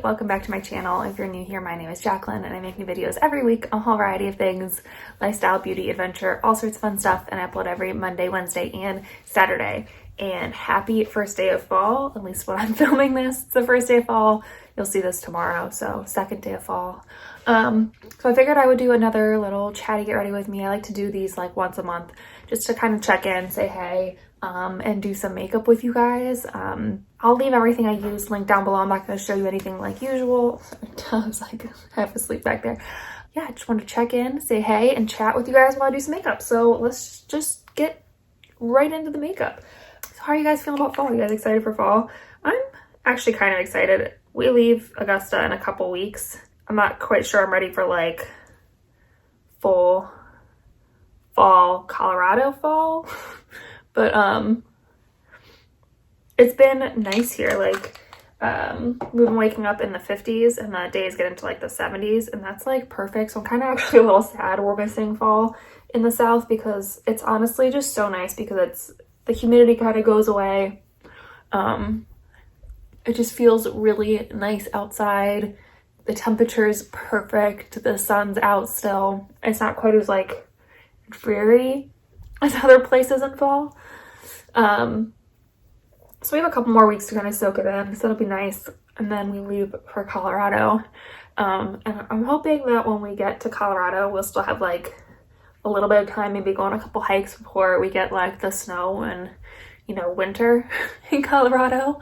welcome back to my channel. If you're new here, my name is Jacqueline and I make new videos every week on a whole variety of things, lifestyle, beauty, adventure, all sorts of fun stuff, and I upload every Monday, Wednesday, and Saturday. And happy first day of fall, at least when I'm filming this, it's the first day of fall. You'll see this tomorrow, so second day of fall. So I figured I would do another little chatty get ready with me. I like to do these like once a month just to kind of check in, say hey, and do some makeup with you guys. I'll leave everything I use linked down below. I'm not going to show you anything like usual. I was like half asleep back there. Yeah, I just wanted to check in, say hey, and chat with you guys while I do some makeup. So let's just get right into the makeup. So how are you guys feeling about fall? You guys excited for fall? I'm actually kind of excited. We leave Augusta in a couple weeks. I'm not quite sure I'm ready for like full fall, Colorado fall. But it's been nice here. Like we've been waking up in the 50s and the days get into like the 70s, and that's like perfect. So I'm kind of actually a little sad we're missing fall in the South, because it's honestly just so nice because it's the humidity kind of goes away. It just feels really nice outside. The temperature is perfect. The sun's out still. It's not quite as like dreary as other places in fall. So we have a couple more weeks to kind of soak it in, so it'll be nice. And then we leave for Colorado. And I'm hoping that when we get to Colorado, we'll still have like a little bit of time, maybe go on a couple hikes before we get like the snow and, you know, winter in Colorado.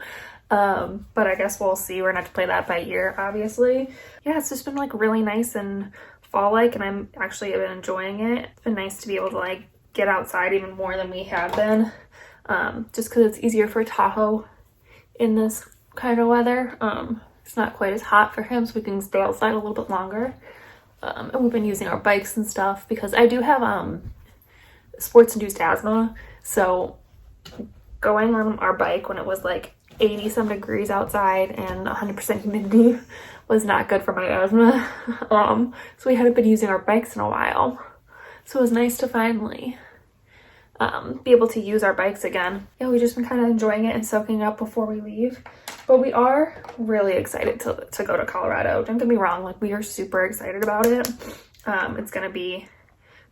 But I guess we'll see. We're gonna have to play that by ear, obviously. Yeah, it's just been like really nice and fall-like, and I'm actually been enjoying it. It's been nice to be able to like get outside even more than we have been, just because it's easier for Tahoe in this kind of weather. It's not quite as hot for him, so we can stay outside a little bit longer. And we've been using our bikes and stuff because I do have sports-induced asthma, so going on our bike when it was like 80 some degrees outside and 100% humidity was not good for my asthma. So we hadn't been using our bikes in a while. So it was nice to finally be able to use our bikes again. Yeah, we've just been kind of enjoying it and soaking up before we leave. But we are really excited to go to Colorado. Don't get me wrong, like we are super excited about it. It's gonna be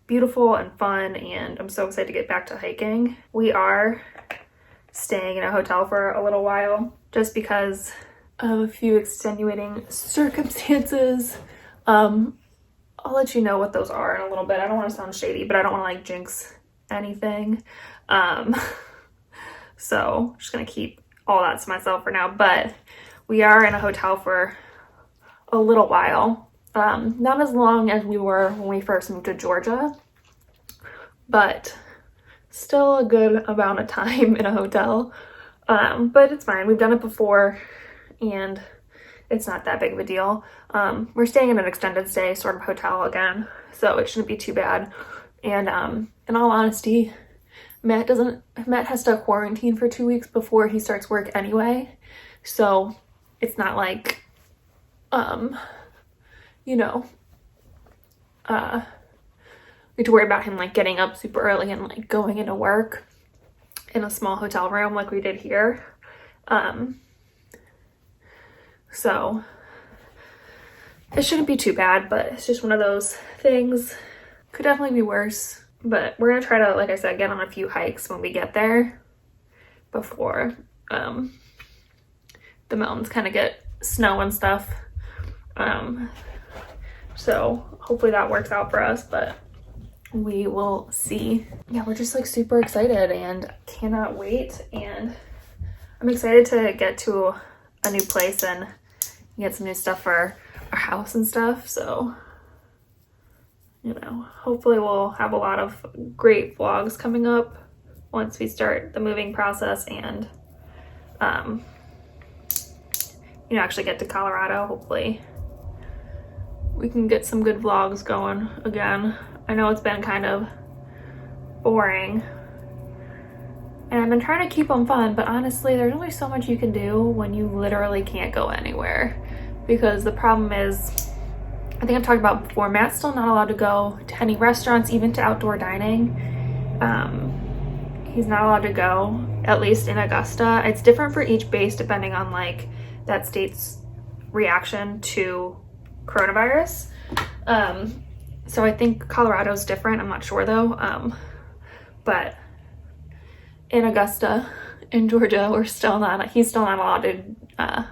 beautiful and fun, and I'm so excited to get back to hiking. We are staying in a hotel for a little while just because of a few extenuating circumstances. I'll let you know what those are in a little bit. I don't want to sound shady, but I don't want to like jinx anything. So I'm just gonna keep all that to myself for now, but we are in a hotel for a little while. Not as long as we were when we first moved to Georgia, but still a good amount of time in a hotel. But it's fine. We've done it before and it's not that big of a deal. We're staying in an extended stay sort of hotel again, so it shouldn't be too bad. And in all honesty, Matt has to quarantine for 2 weeks before he starts work anyway. So it's not like, you know, we have to worry about him like getting up super early and like going into work in a small hotel room like we did here. So it shouldn't be too bad, but it's just one of those things. Could definitely be worse, but we're gonna try to, like I said, get on a few hikes when we get there before the mountains kind of get snow and stuff. So hopefully that works out for us, but we will see. Yeah, we're just like super excited and cannot wait, and I'm excited to get to a new place and get some new stuff for our house and stuff. So, you know, hopefully we'll have a lot of great vlogs coming up once we start the moving process and you know, actually get to Colorado. Hopefully we can get some good vlogs going again. I know it's been kind of boring and I've been trying to keep them fun, but honestly there's only so much you can do when you literally can't go anywhere, because the problem is, I think I've talked about before, Matt's still not allowed to go to any restaurants, even to outdoor dining. He's not allowed to go, at least in Augusta. It's different for each base depending on like that state's reaction to coronavirus. So I think Colorado's different. I'm not sure though. But in Augusta, in Georgia, he's still not allowed to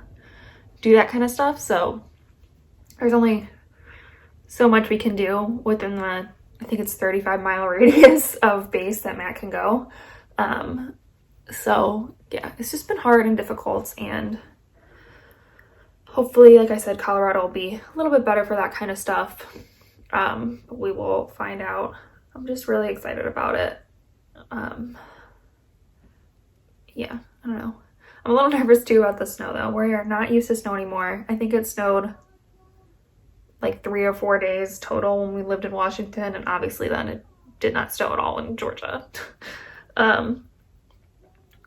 do that kind of stuff. So there's only so much we can do within the, I think it's 35-mile radius of base that Matt can go. So yeah, it's just been hard and difficult, and hopefully, like I said, Colorado will be a little bit better for that kind of stuff. We will find out. I'm just really excited about it. Yeah, I don't know. I'm a little nervous too about the snow though. We are not used to snow anymore. I think it snowed like 3 or 4 days total when we lived in Washington, and obviously then it did not snow at all in Georgia.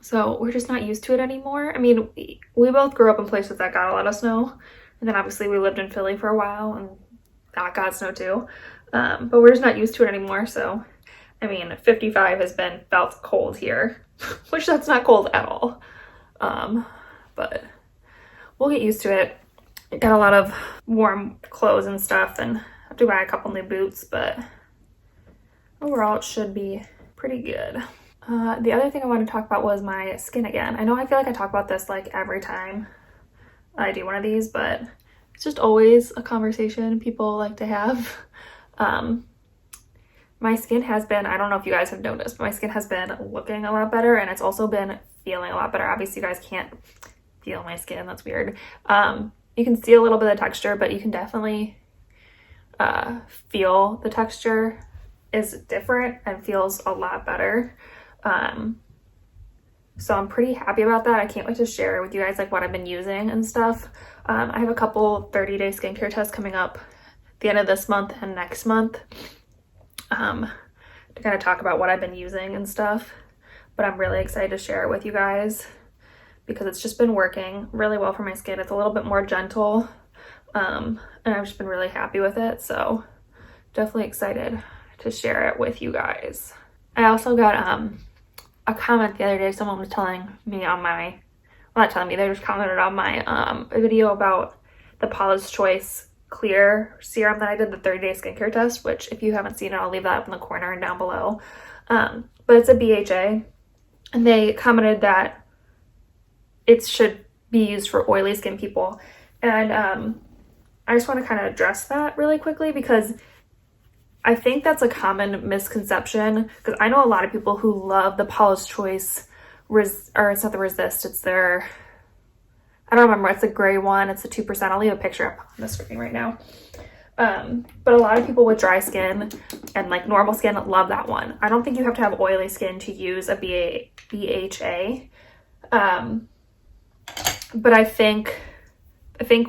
So we're just not used to it anymore. I mean, we both grew up in places that got a lot of snow, and then obviously we lived in Philly for a while and that got snow too. But we're just not used to it anymore. So, I mean, 55 has been felt cold here, which that's not cold at all. But we'll get used to it. I got a lot of warm clothes and stuff, and I have to buy a couple new boots, but overall it should be pretty good. The other thing I wanted to talk about was my skin again. I know I feel like I talk about this like every time I do one of these, but it's just always a conversation people like to have. My skin has been, I don't know if you guys have noticed, but my skin has been looking a lot better, and it's also been feeling a lot better. Obviously you guys can't feel my skin, that's weird. You can see a little bit of texture, but you can definitely feel the texture is different and feels a lot better. So I'm pretty happy about that. I can't wait to share with you guys like what I've been using and stuff. I have a couple 30-day skincare tests coming up at the end of this month and next month, to kind of talk about what I've been using and stuff. But I'm really excited to share it with you guys because it's just been working really well for my skin. It's a little bit more gentle, and I've just been really happy with it. So definitely excited to share it with you guys. I also got a comment the other day. Someone was telling me on my, well, not telling me, they just commented on my video about the Paula's Choice clear serum that I did, the 30-day skincare test, which if you haven't seen it, I'll leave that up in the corner and down below. But it's a BHA, and they commented that it should be used for oily skin people. And I just want to kind of address that really quickly because I think that's a common misconception, because I know a lot of people who love the Paula's Choice, or it's not the Resist, it's their, I don't remember, it's the gray one, it's the 2%. I'll leave a picture up on the screen right now. But a lot of people with dry skin and like normal skin love that one. I don't think you have to have oily skin to use a BHA. But I think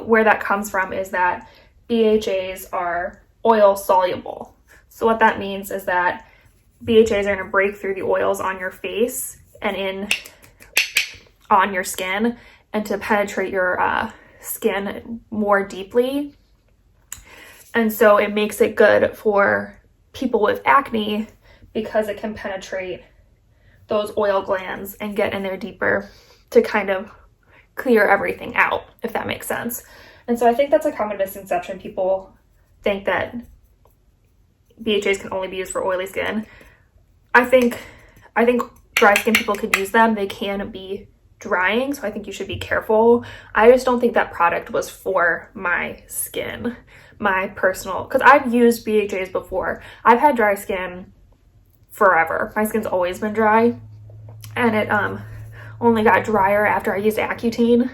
where that comes from is that BHAs are oil soluble. So what that means is that BHAs are going to break through the oils on your face and on your skin, and to penetrate your skin more deeply. And so it makes it good for people with acne because it can penetrate those oil glands and get in there deeper to kind of clear everything out, if that makes sense. And so I think that's a common misconception. People think that BHAs can only be used for oily skin. I think dry skin people could use them. They can be drying, so I think you should be careful. I just don't think that product was for my skin, my personal, because I've used BHAs before. I've had dry skin forever. My skin's always been dry, and it only got drier after I used Accutane,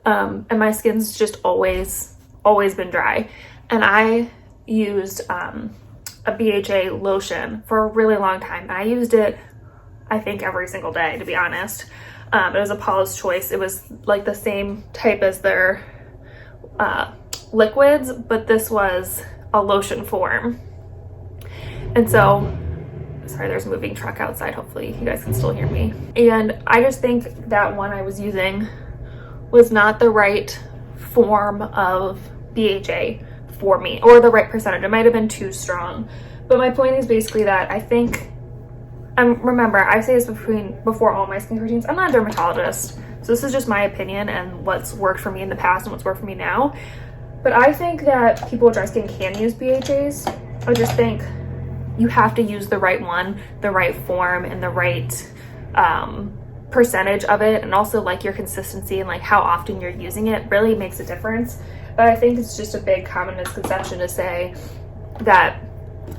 and my skin's just always been dry. And I used a BHA lotion for a really long time, and I used it I think every single day, to be honest. It was a Paula's Choice. It was like the same type as their liquids, but this was a lotion form. And so, sorry, there's a moving truck outside. Hopefully you guys can still hear me. And I just think that one I was using was not the right form of BHA for me, or the right percentage. It might have been too strong. But my point is basically that I think, remember, I say this before all my skincare routines, I'm not a dermatologist, So this is just my opinion and what's worked for me in the past and what's worked for me now. But I think that people with dry skin can use BHAs. I just think you have to use the right one, the right form, and the right percentage of it, and also like your consistency and like how often you're using it really makes a difference. But I think it's just a big common misconception to say that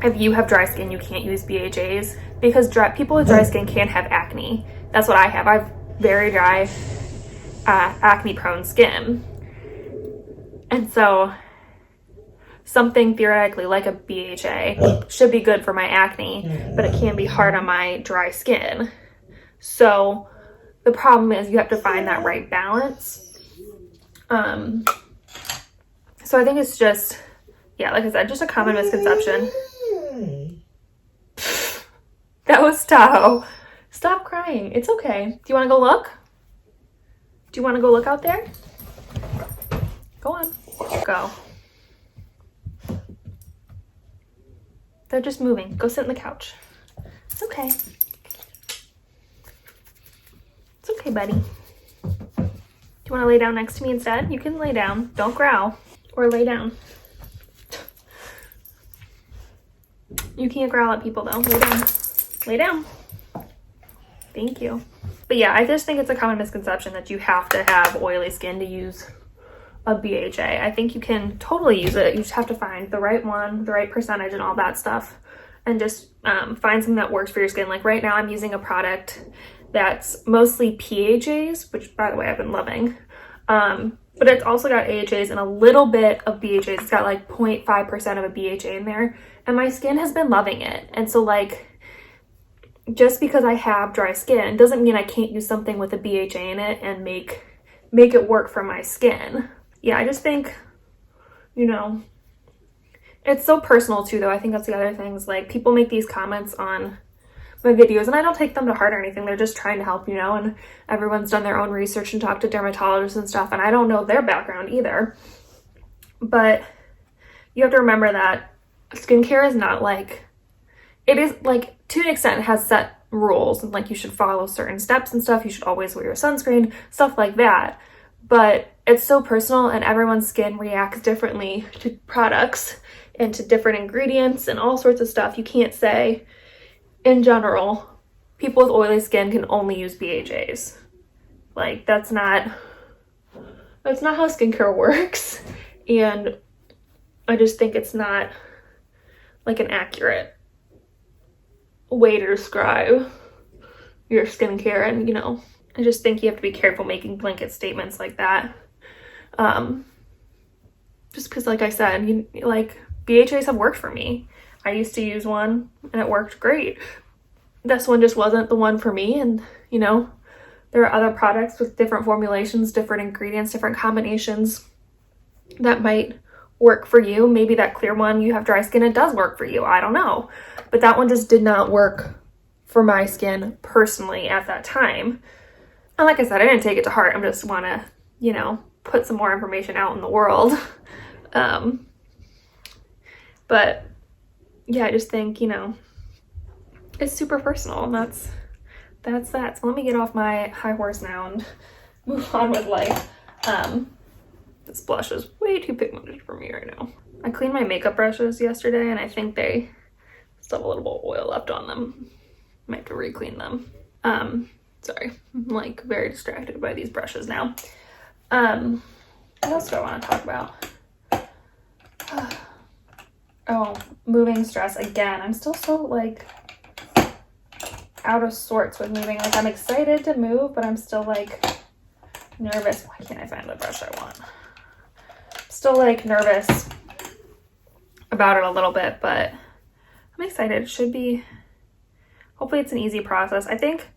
if you have dry skin, you can't use BHAs, because people with dry skin can have acne. That's what I have. I have very dry, acne-prone skin. And so something theoretically like a BHA should be good for my acne, but it can be hard on my dry skin. So the problem is you have to find that right balance. So I think it's just, yeah, like I said, just a common misconception. That was Tahoe. Stop crying. It's okay. Do you want to go look? Do you want to go look out there? Go on. Go. They're just moving. Go sit on the couch. It's okay. It's okay, buddy. Do you want to lay down next to me instead? You can lay down. Don't growl. Or lay down. You can't growl at people though. Lay down. Lay down. Thank you. But yeah, I just think it's a common misconception that you have to have oily skin to use a BHA. I think you can totally use it. You just have to find the right one, the right percentage and all that stuff, and just find something that works for your skin. Like right now I'm using a product that's mostly PHAs, which by the way I've been loving, but it's also got AHAs and a little bit of BHAs. It's got like 0.5% of a BHA in there, and my skin has been loving it. And so like, just because I have dry skin doesn't mean I can't use something with a BHA in it and make it work for my skin. Yeah, I just think, you know, it's so personal too though. I think that's the other things, like people make these comments on my videos and I don't take them to heart or anything. They're just trying to help, you know, and everyone's done their own research and talked to dermatologists and stuff, and I don't know their background either. But you have to remember that skincare is not like, it is like, to an extent it has set rules and like you should follow certain steps and stuff. You should always wear your sunscreen, stuff like that. But it's so personal and everyone's skin reacts differently to products and to different ingredients and all sorts of stuff. You can't say in general people with oily skin can only use BHAs. Like that's not how skincare works. And I just think it's not like an accurate way to describe your skincare. And you know, I just think you have to be careful making blanket statements like that. Just because like I said, like BHAs have worked for me. I used to use one and it worked great. This one just wasn't the one for me, and you know, there are other products with different formulations, different ingredients, different combinations that might work for you. Maybe that clear one, you have dry skin, it does work for you. I don't know. But that one just did not work for my skin personally at that time. And like I said, I didn't take it to heart. I just want to, you know, put some more information out in the world. But yeah, I just think, you know, it's super personal, and that's that. So let me get off my high horse now and move on with life. This blush is way too pigmented for me right now. I cleaned my makeup brushes yesterday and I think they still have a little bit of oil left on them. Might have to re-clean them. Sorry, I'm like very distracted by these brushes now. What else do I want to talk about? Oh, moving stress again. I'm still so like out of sorts with moving. Like I'm excited to move, but I'm still like nervous. Why can't I find the brush I want? Still like nervous about it a little bit, but I'm excited. It should be, hopefully it's an easy process. I think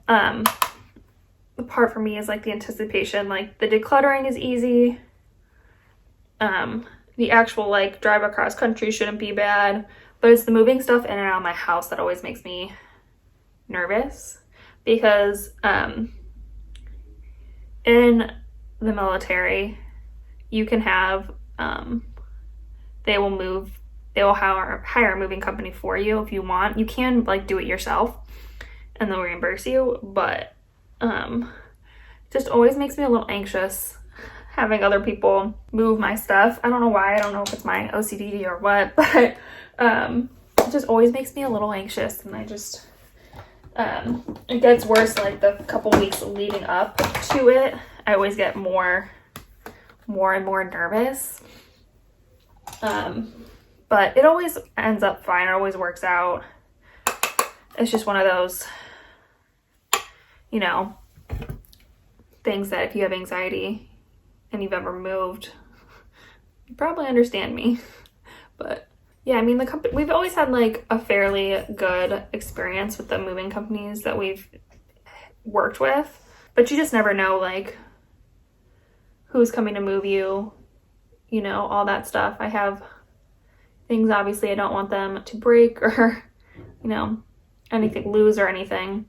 the part for me is like the anticipation. Like the decluttering is easy. The actual like drive across country shouldn't be bad, but it's the moving stuff in and out of my house that always makes me nervous, because in the military you can have they will hire a moving company for you if you want. You can like do it yourself and they'll reimburse you, but just always makes me a little anxious having other people move my stuff. I don't know why. I don't know if it's my OCD or what, but it just always makes me a little anxious, and I just it gets worse like the couple weeks leading up to it. I always get more and more nervous. But it always ends up fine. It always works out. It's just one of those, you know, things that if you have anxiety and you've ever moved, you probably understand me. But yeah, I mean, the company, we've always had like a fairly good experience with the moving companies that we've worked with, but you just never know like who's coming to move you, you know, all that stuff. I have things, obviously, I don't want them to break or, you know, anything, lose or anything.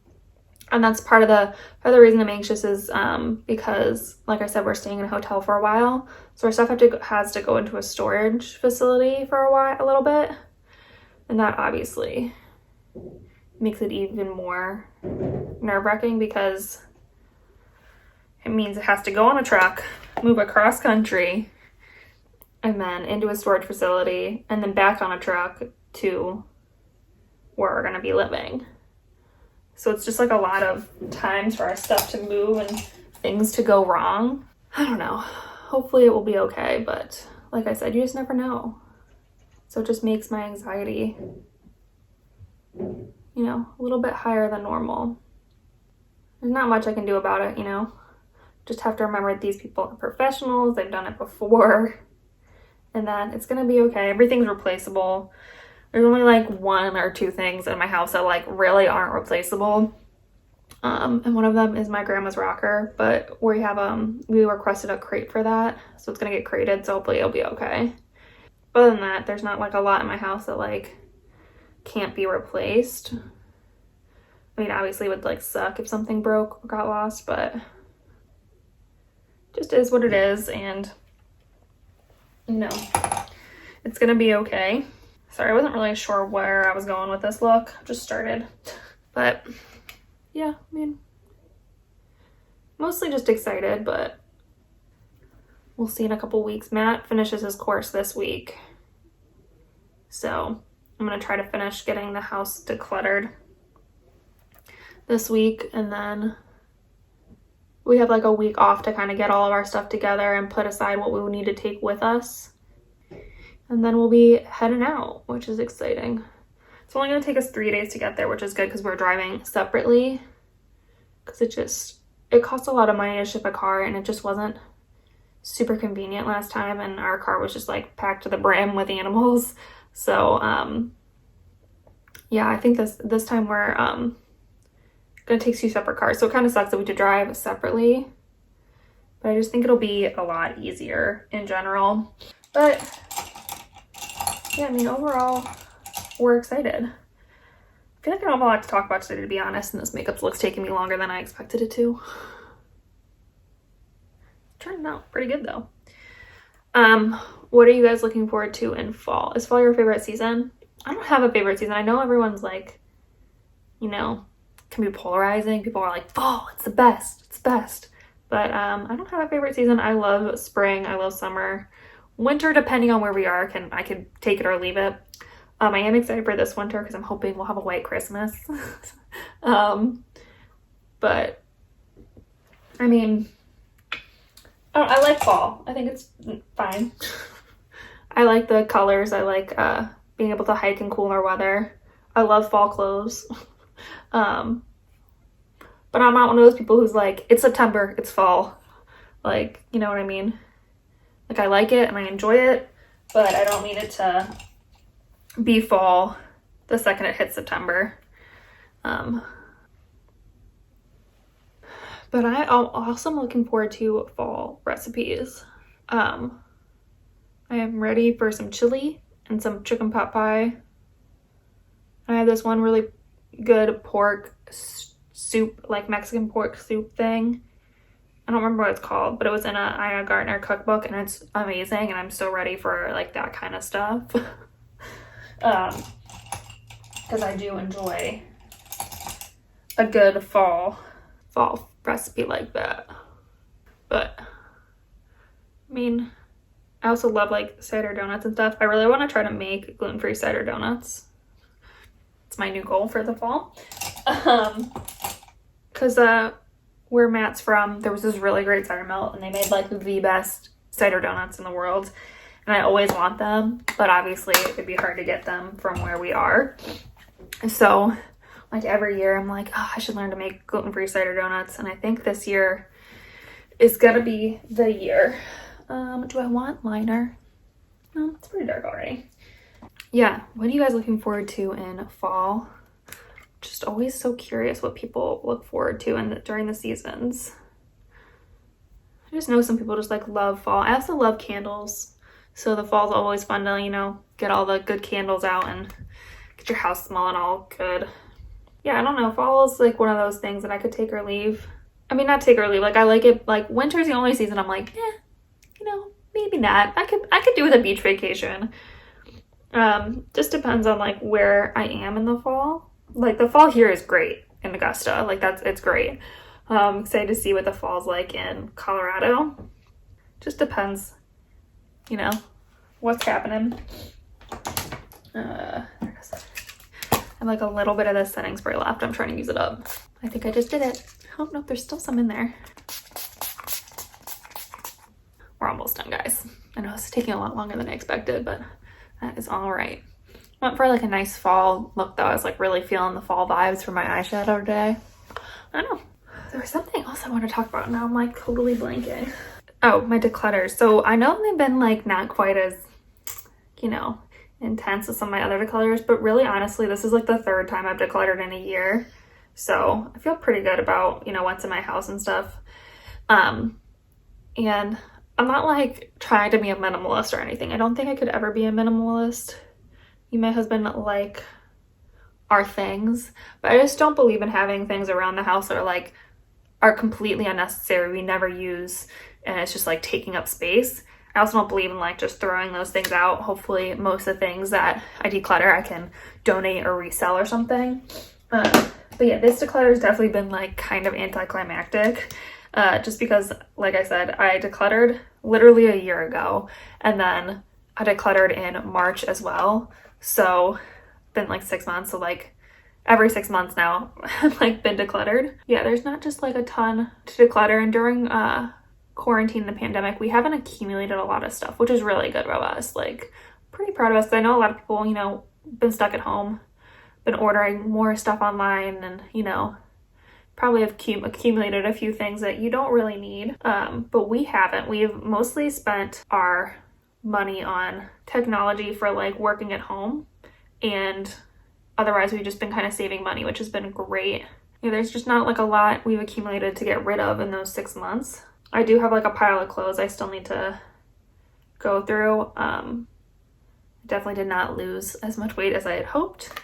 And that's part of the reason I'm anxious is because, like I said, we're staying in a hotel for a while. So our stuff has to go into a storage facility for a little bit. And that obviously makes it even more nerve-wracking because it means it has to go on a truck, move across country, and then into a storage facility, and then back on a truck to where we're going to be living. So it's just like a lot of times for our stuff to move and things to go wrong. I don't know. Hopefully it will be okay, but like I said, you just never know. So it just makes my anxiety, you know, a little bit higher than normal. There's not much I can do about it, you know. Just have to remember that these people are professionals. They've done it before. And that it's going to be okay. Everything's replaceable. There's only like 1 or 2 things in my house that like really aren't replaceable. And one of them is my grandma's rocker, but we requested a crate for that. So it's going to get crated. So hopefully it'll be okay. But other than that, there's not like a lot in my house that like can't be replaced. I mean, obviously it would like suck if something broke or got lost, but just is what it is. And you know, it's going to be okay. Sorry, I wasn't really sure where I was going with this look. I just started. But yeah, I mean, mostly just excited, but we'll see in a couple weeks. Matt finishes his course this week. So I'm going to try to finish getting the house decluttered this week. And then we have like a week off to kind of get all of our stuff together and put aside what we would need to take with us. And then we'll be heading out, which is exciting. It's only going to take us 3 days to get there, which is good because we're driving separately. Because it costs a lot of money to ship a car, and it just wasn't super convenient last time. And our car was just like packed to the brim with animals. So, yeah, I think this time we're going to take 2 separate cars. So it kind of sucks that we have to drive separately. But I just think it'll be a lot easier in general. But yeah, I mean, overall, we're excited. I feel like I don't have a lot to talk about today, to be honest, and this makeup look's taking me longer than I expected it to. Turned out pretty good, though. What are you guys looking forward to in fall? Is fall your favorite season? I don't have a favorite season. I know everyone's like, you know, can be polarizing. People are like, fall, it's the best. It's best. But I don't have a favorite season. I love spring. I love summer. Winter, depending on where we are, I could take it or leave it. I am excited for this winter because I'm hoping we'll have a white Christmas. But I mean, I like fall. I think it's fine. I like the colors. I like being able to hike in cooler weather. I love fall clothes. But I'm not one of those people who's like, it's September, it's fall. Like, you know what I mean? Like, I like it and I enjoy it, but I don't need it to be fall the second it hits September. But I'm also looking forward to fall recipes. I am ready for some chili and some chicken pot pie. I have this one really good pork soup, like Mexican pork soup thing. I don't remember what it's called, but it was in a Aya Gardner cookbook, and it's amazing, and I'm so ready for like that kind of stuff. Because I do enjoy a good fall recipe like that. but I mean, I also love like cider donuts and stuff. I really want to try to make gluten-free cider donuts. It's my new goal for the fall. Because where Matt's from, there was this really great cider mill, and they made like the best cider donuts in the world. And I always want them, but obviously it'd be hard to get them from where we are. So like every year I'm like, oh, I should learn to make gluten-free cider donuts. And I think this year is gonna be the year. Do I want liner? No, it's pretty dark already. Yeah, what are you guys looking forward to in fall? Just always so curious what people look forward to during the seasons. I just know some people just like love fall. I also love candles. So the fall's always fun to, you know, get all the good candles out and get your house smelling all good. Yeah, I don't know. Fall is like one of those things that I could take or leave. I mean, not take or leave. Like I like it. Like winter's the only season I'm like, you know, maybe not. I could do with a beach vacation. Just depends on like where I am in the fall. Like the fall here is great in Augusta. Like it's great. Excited to see what the fall's like in Colorado. Just depends, you know, what's happening. There it is. I have like a little bit of this setting spray left. I'm trying to use it up. I think I just did it. Oh no, there's still some in there. We're almost done, guys. I know it's taking a lot longer than I expected, but that is all right. Went for like a nice fall look though. I was like really feeling the fall vibes for my eyeshadow today. I don't know. There was something else I want to talk about. Now I'm like totally blanking. Oh, my declutters. So I know they've been like not quite as, you know, intense as some of my other declutters, but really honestly, this is like the third time I've decluttered in a year. So I feel pretty good about, you know, what's in my house and stuff. And I'm not like trying to be a minimalist or anything. I don't think I could ever be a minimalist. You, my husband, like our things, but I just don't believe in having things around the house that are completely unnecessary, we never use, and it's just like taking up space. I also don't believe in like just throwing those things out. Hopefully most of the things that I declutter I can donate or resell or something. But yeah, this declutter has definitely been like kind of anticlimactic. Just because, like I said, I decluttered literally a year ago, and then I decluttered in March as well. So been like 6 months. So like every 6 months now, I've like been decluttered. Yeah, there's not just like a ton to declutter. And during quarantine, the pandemic, we haven't accumulated a lot of stuff, which is really good of us. Like pretty proud of us. I know a lot of people, you know, been stuck at home, been ordering more stuff online, and you know, probably have accumulated a few things that you don't really need, but we haven't. We've mostly spent our money on technology for like working at home, and otherwise we've just been kind of saving money, which has been great. You know, there's just not like a lot we've accumulated to get rid of in those 6 months. I do have like a pile of clothes I still need to go through. Definitely did not lose as much weight as I had hoped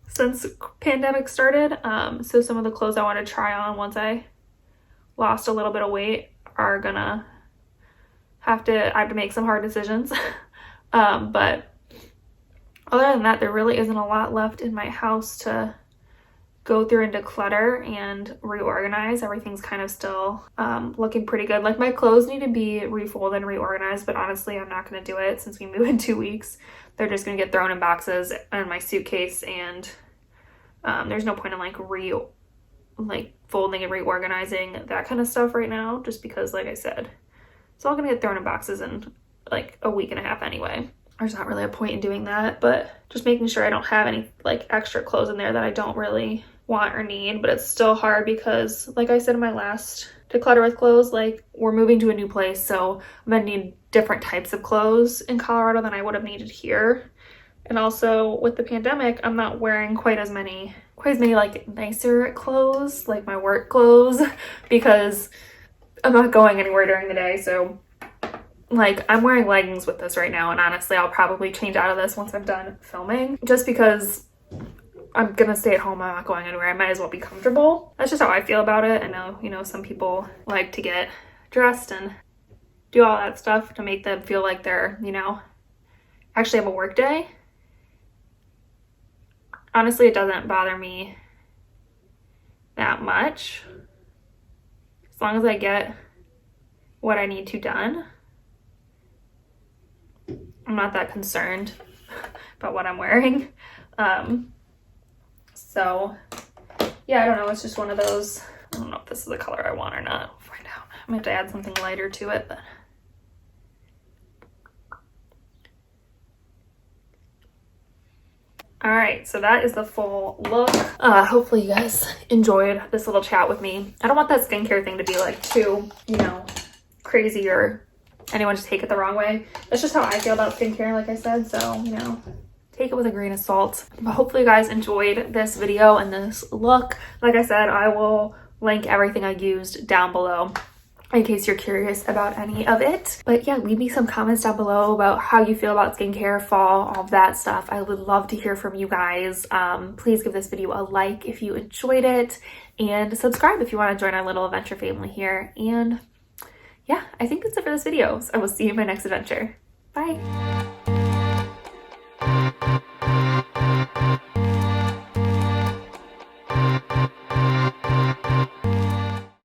since pandemic started. So some of the clothes I want to try on once I lost a little bit of weight are gonna I have to make some hard decisions. But other than that, there really isn't a lot left in my house to go through and declutter and reorganize. Everything's kind of still looking pretty good. Like my clothes need to be refolded and reorganized, but honestly, I'm not going to do it since we move in 2 weeks. They're just going to get thrown in boxes in my suitcase, and there's no point in like folding and reorganizing that kind of stuff right now, just because, like I said, it's all going to get thrown in boxes in like a week and a half anyway. There's not really a point in doing that, but just making sure I don't have any like extra clothes in there that I don't really want or need. But it's still hard because, like I said in my last declutter with clothes, like we're moving to a new place, so I'm gonna need different types of clothes in Colorado than I would have needed here. And also with the pandemic, I'm not wearing quite as many like nicer clothes, like my work clothes, because I'm not going anywhere during the day. So like I'm wearing leggings with this right now, and honestly I'll probably change out of this once I'm done filming, just because I'm gonna stay at home. I'm not going anywhere. I might as well be comfortable. That's just how I feel about it. I know, you know, some people like to get dressed and do all that stuff to make them feel like they're, you know, actually have a work day. Honestly, it doesn't bother me that much. As long as I get what I need to done. I'm not that concerned about what I'm wearing. So yeah, I don't know. It's just one of those. I don't know if this is the color I want or not. We'll find out. I'm gonna have to add something lighter to it, but. All right, so that is the full look. Hopefully you guys enjoyed this little chat with me. I don't want that skincare thing to be like too, you know, crazy or anyone just take it the wrong way. That's just how I feel about skincare, like I said. So, you know, take it with a grain of salt. But hopefully you guys enjoyed this video and this look. Like I said, I will link everything I used down below in case you're curious about any of it. But yeah, leave me some comments down below about how you feel about skincare, fall, all of that stuff. I would love to hear from you guys. Please give this video a like if you enjoyed it, and subscribe if you want to join our little adventure family here. And yeah, I think that's it for this video. So I will see you in my next adventure. Bye.